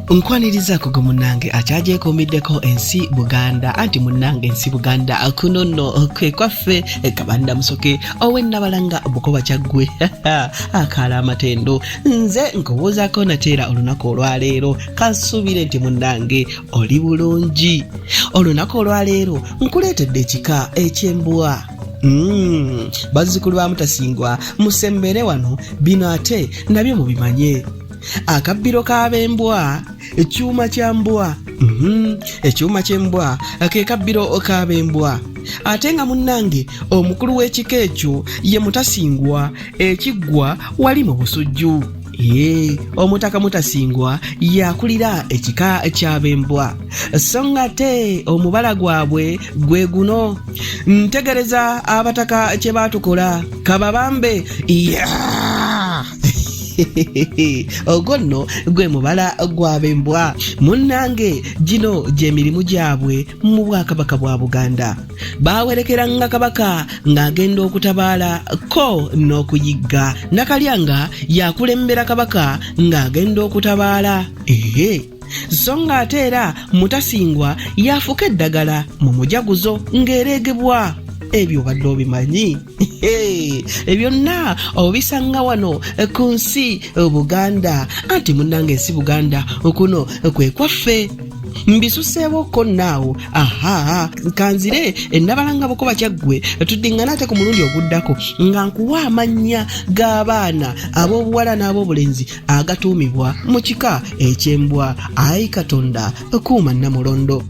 Nkwaniriza kugo munange akyagyekuumiddeko ensi Buganda anti munange ensi Buganda kuno nno kwe kwaffe kabanda musoke ow'ennabalanga Bukoba Kyaggwe akaala amatendo nze nkubuuzaako nateera olunaku olwaleero kansuubire nti munange oli bulungi. Olunaku olwaleero nkuleetedde ekika eky'Embwa. Bazzukulu ba Mutasingwa musembere wano bino ate nabyo mubimanye. Akabbiro k'Abembwa ekyuma kya Mbwa. Ekyuma ky'Embwa ke kabbiro k'Abembwa. Ate nga munnange omukulu w'ekika ekyo ye Mutasingwa ekiggwa wali mu Busujju. Omutaka Mutasingwa yakulira ekika ky'Abembwa. So nga ate omubala gwabwe gwe guno. Ntegereza abataka kye baatukola kababambe ogwo nno gwe mubala gw'Abembwa. Munnange gino gy'emirimu gyabwe mu Bwakabaka bwa Buganda. Baawerekeranga kabaka ng'agenda okutabaala ko n'okuyigga. Nakalyanga yakulembera kabaka ng'agenda okutabaala. So nga ate era Mutasingwa yafuka eddagala mu mujaguzo ng'ereegebwa. Ebyo badde obimanyi. Byonna obisanga wano ku nsi Buganda anti munnange ensi Buganda okuno kwe kwaffe. Mbisuseewoko naawo kanzire ennabalanga Bukoba Kyaggwe tuddingana ate ku mulundi oguddako nga nkuwa amannya g'abaana ab'obuwala n'ab'obulenzi agatuumibwa mu kika eky'Embwa. Ayi Katonda kuuma Namulondo.